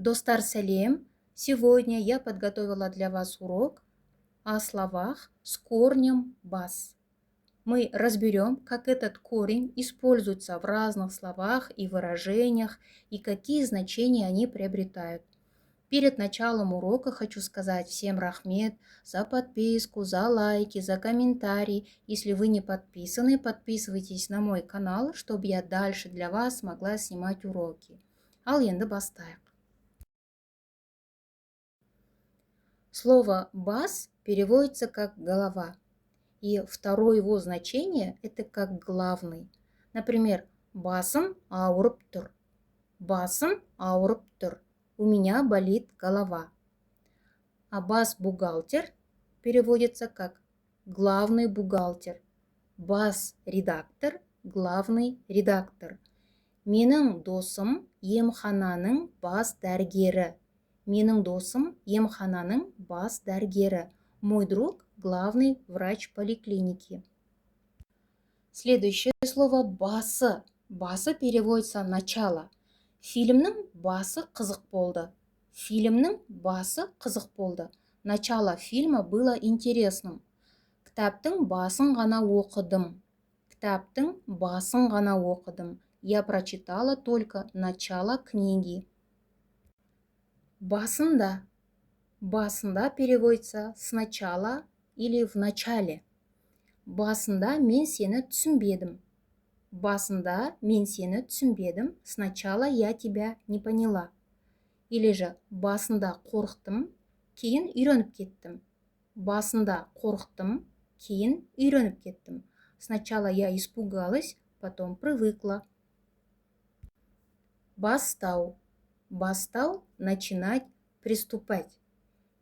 Достар, сәлем! Сегодня я подготовила для вас урок о словах с корнем бас. Мы разберем, как этот корень используется в разных словах и выражениях и какие значения они приобретают. Перед началом урока хочу сказать всем рахмет за подписку, за лайки, за комментарии. Если вы не подписаны, подписывайтесь на мой канал, чтобы я дальше для вас могла снимать уроки. Ал енді бастайық. Слово «бас» переводится как «голова». И второе его значение – это как главный. Например, «басым ауырып тұр». «Басым ауырып тұр». У меня болит голова. А бас-бухгалтер переводится как главный бухгалтер. Бас-редактор – главный редактор. Менің досым емхананың бас дәрігері. Менің досым емхананың бас дәрігері. Мой друг – главный врач поликлиники. Следующее слово «басы». Басы переводится «начало». Фильмнің басы қызық болды. Фильмнің басы қызық болды. Начало фильма было интересным. Кітаптың басын ғана оқыдым. Кітаптың басын ғана оқыдым. Я прочитала только начало книги. Басында. Басында переводится сначала или в начале. Басында мен сені түсінбедім. Басында мен сені түсінбедім. Сначала я тебя не поняла. Или же басында қорықтым, кейін үйреніп кеттім. Басында қорықтым, кейін үйреніп кеттім. Сначала я испугалась, потом привыкла. Бастау. Бастау – начинать, приступать.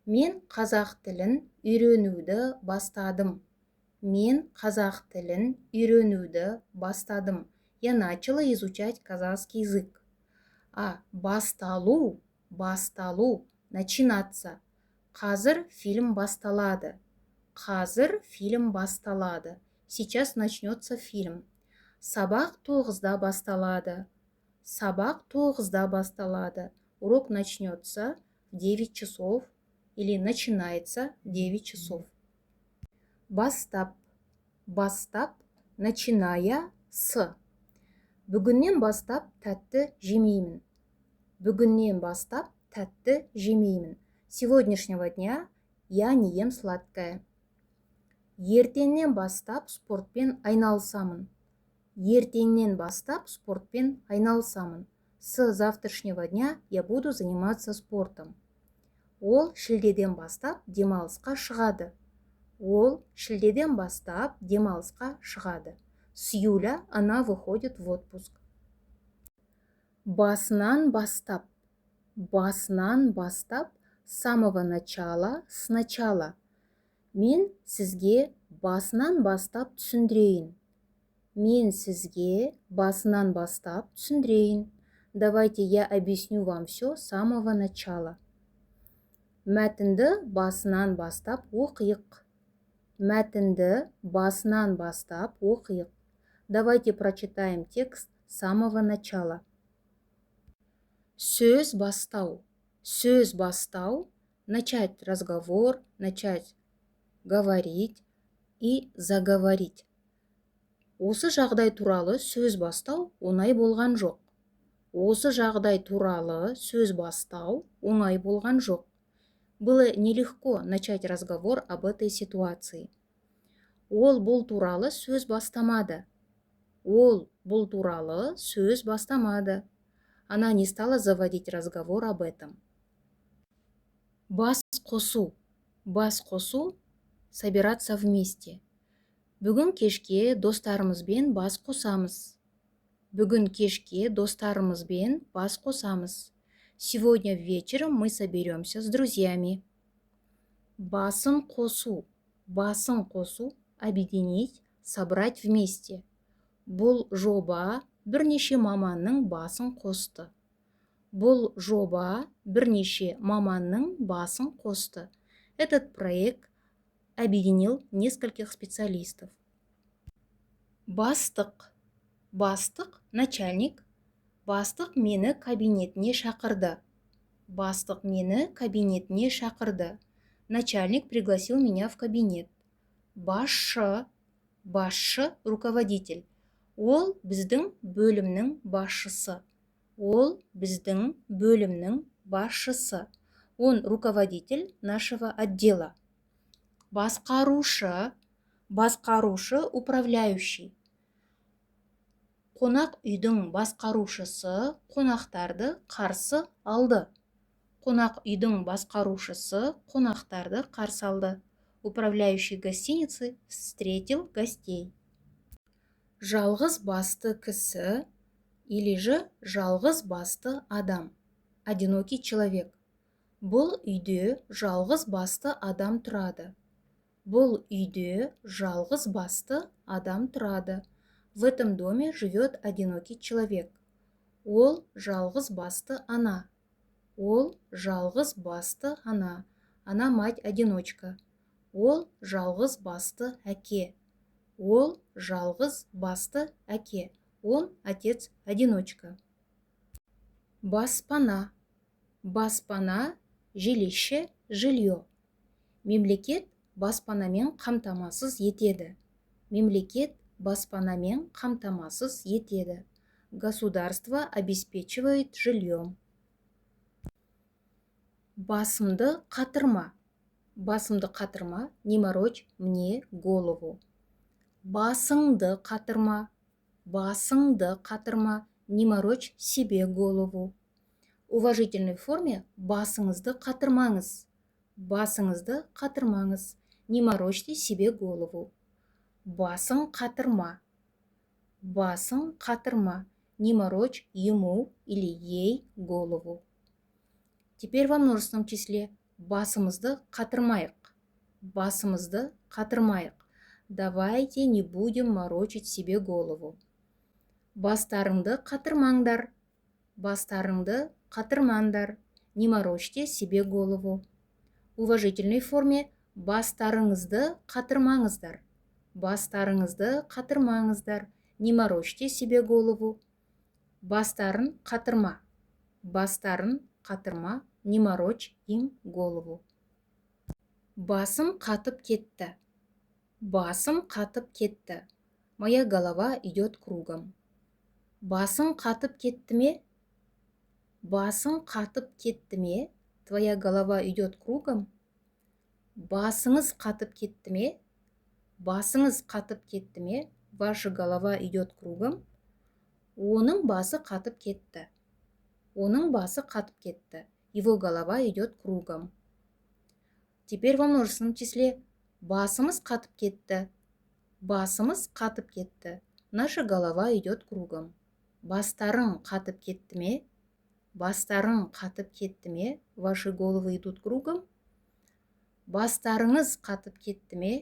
Мен қазақ тілін үйренуді бастадым. Мен қазақ тілін үйренуді бастадым. Я начала изучать казахский язык. А басталу, басталу, начинаться. Қазір фильм басталады. Қазір фильм басталады. Сейчас начнется фильм. Сабақ 9-да басталады. Сабақ 9-да басталады. Урок начнется в 9 часов или начинается в 9 часов. Бастап. Бастап, начиная с. Бүгіннен бастап тәтті жемеймін. Бүгіннен бастап тәтті жемеймін. Сегодняшнего дня я не ем сладкое. Ертеңнен бастап спортпен айналысамын. Ертеңнен бастап спортпен айналысамын. С завтрашнего дня я буду заниматься спортом. Ол шілдеден бастап демалысқа шығады. Ол шілдеден бастап демалысқа шығады. С июля она выходит в отпуск. Басынан бастап. Басынан бастап, с самого начала, сначала. Мен сізге басынан бастап түсіндірейін. Мен сізге басынан бастап түсіндірейін. Давайте я объясню вам все с самого начала. Мәтінді басынан бастап оқиық. Мәтінді басынан бастап оқиық. Давайте прочитаем текст с самого начала. Сөз бастау. Сөз бастау. Начать разговор, начать говорить и заговорить. Осы жағдай туралы сөз бастау оңай болған жоқ. Осы жағдай туралы сөз бастау оңай болған жоқ. Было нелегко начать разговор об этой ситуации. Ол бұл туралы сөз бастамады. Ол бұл туралы сөз бастамады. Она не стала заводить разговор об этом. Бас қосу. Бас қосу – собираться вместе. Бүгін кешке достарымызбен бас қосамыз. Бүгін кешке достарымызбен бас қосамыз. Сегодня вечером мы соберемся с друзьями. Басын қосу. Басын қосу – объединить, собрать вместе. Бұл жоба бірнеше маманның басын қосты. Бұл жоба бірнеше маманның басын қосты. Этот проект объединил нескольких специалистов. Бастық. Бастық – начальник. Бастық мені кабинетіне шақырды. Бастық мені кабинетіне шақырды. Начальник пригласил меня в кабинет. Басшы, басшы руководитель. Ол біздің бөлімнің басшысы. Ол біздің бөлімнің басшысы. Он руководитель нашего отдела. Басқарушы, басқарушы управляющий. Қонақ үйдің басқарушысы қонақтарды қарсы алды. Қонақ үйдің басқарушысы қонақтарды қарсы алды. Управляющий гостиницы встретил гостей. Жалғыз басты кісі или же жалғыз басты адам. Одинокий человек. Бұл үйде жалғыз басты адам тұрады. Бұл үйде жалғыз басты адам тұрады. В этом доме живет одинокий человек. Ол жалғыз басты ана. Ол жалғыз басты ана. Она мать-одиночка. Ол жалғыз басты әке. Ол жалғыз басты әке. Он отец-одиночка. Баспана. Баспана, жилище, жилье. Мемлекет баспанамен қамтамасыз етеді. Мемлекет баспанамен қамтамасыз етеді. Государство обеспечивает жильем. Басымды қатырма. Басымды қатырма, не морочь мне голову. Басыңды қатырма. Басыңды қатырма, не морочь себе голову. В уважительной форме басыңызды қатырмаңыз. Басыңызды қатырмаңыз, не морочьте себе голову. Басың қатырма. Басың қатырма, не морочь ему или ей голову. Теперь во множественном числе. Басымызды қатырмайық. Басымызды қатырмайық. Давайте не будем морочить себе голову. Бастарыңды қатырмаңдар. Бастарыңды қатырмаңдар. Не морочьте себе голову. В уважительной форме бастарыңызды қатырмаңыздар. Бастарыңызды қатырмаңыздар. Не морочьте себе голову. Бастарын қатырма. Бастарын қатырма. Не морочь им голову. Басым қатып кетті. Басым қатып кетті. Моя голова идет кругом. Басың қатып кетті ме? Басың қатып кетті ме? Твоя голова идет кругом. Басыңыз қатып кетті ме? Басыңыз қатып кетті ме? Ваша голова идет кругом. Оның басы қатып кетті. Оның басы қатып кетті. Его голова идет кругом. Теперь во множественном числе. Басымыз қатып кетті. Басымыз қатып кетті. Наша голова идет кругом. Бастарың қатып кетті ме? Бастарың қатып кетті ме? Ваши головы идут кругом. Бастарыңыз қатып кетті ме?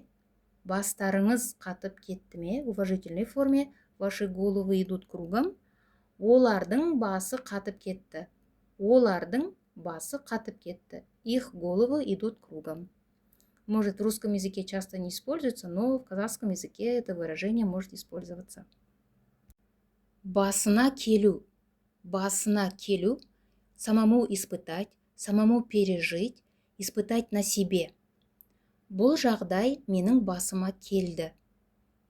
Бастарыңыз қатып кетті ме? В уважительной форме ваши головы идут кругом. Олардың басы қатып кетті. Олардың басы қатып кетті. Их головы идут кругом. Может, в русском языке часто не используется, но в казахском языке это выражение может использоваться. Басына келу. Басына келу. Самому испытать, самому пережить, испытать на себе. Бұл жағдай менің басыма келді.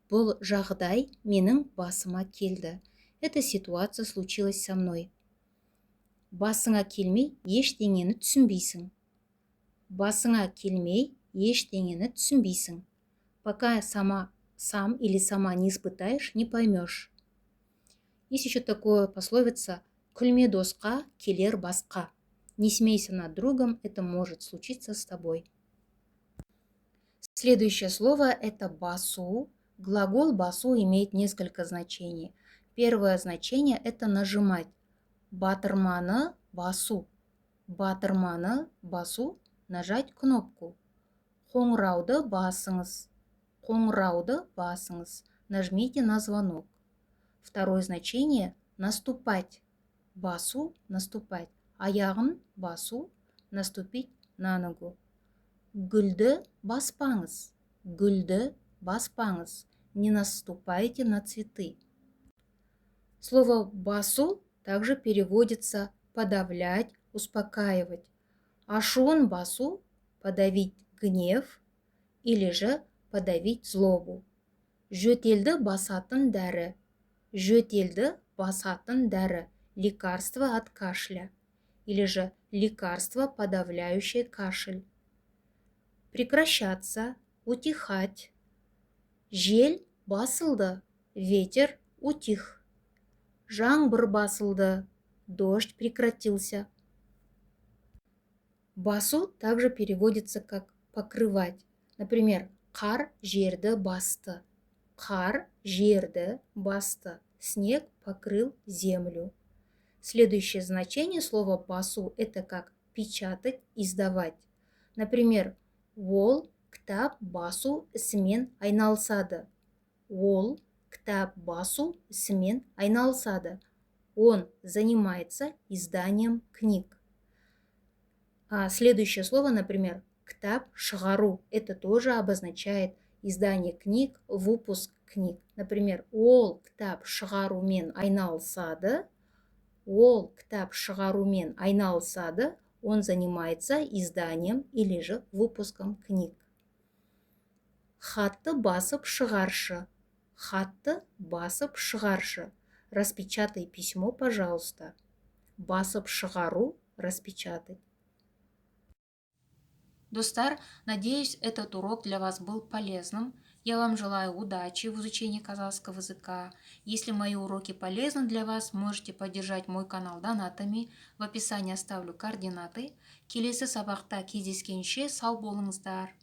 Бұл жағдай менің басыма келді. Эта ситуация случилась со мной. Басыңа келмей, ештеңені түсінбейсің. Басыңа келмей, ештеңені түсінбейсің. Пока сам или сама не испытаешь, не поймешь. Есть еще такое пословица «Күлме досқа, келер басқа». Не смейся над другом, это может случиться с тобой. Следующее слово это басу. Глагол басу имеет несколько значений. Первое значение это нажимать. Батырманы басу. Батырманы басу. Нажать кнопку. Қоңырауды басыңыз. Қоңырауды басыңыз. Нажмите на звонок. Второе значение – наступать. Басу – наступать. Аяғын басу – наступить на ногу. Гүлді баспаңыз. Гүлді баспаңыз. Не наступайте на цветы. Слово «басу» также переводится «подавлять», успокаивать. Ашуын басу – подавить гнев или же подавить злобу. Жөтелді басатын дәрі. Жөтелді басатын дәрі. Лекарство от кашля. Или же лекарство, подавляющее кашель. Прекращаться, утихать. Жел басылды, ветер утих. Жаңбыр басылды, дождь прекратился. Басу также переводится как покрывать. Например, қар жерді басты. Қар жерді басты. Снег покрыл землю. Следующее значение слова басу – это как печатать, издавать. Например, ол кітап басу ісімен айналысады. Ол кітап басу ісімен айналысады. Он занимается изданием книг. А следующее слово, например, кітап шығару. Это тоже обозначает издание книг, выпуск книг. Например, ол кітап шығарумен айналысады. Ол кітап шығарумен айналысады. Он занимается изданием или же выпуском книг. Хатты басып шығаршы. Хатты басып шығаршы. Распечатай письмо, пожалуйста. Басып шығару, распечатать. Достар, надеюсь, этот урок для вас был полезным. Я вам желаю удачи в изучении казахского языка. Если мои уроки полезны для вас, можете поддержать мой канал донатами. В описании оставлю координаты. Келесі сабақта кездескенше сау болыңыздар.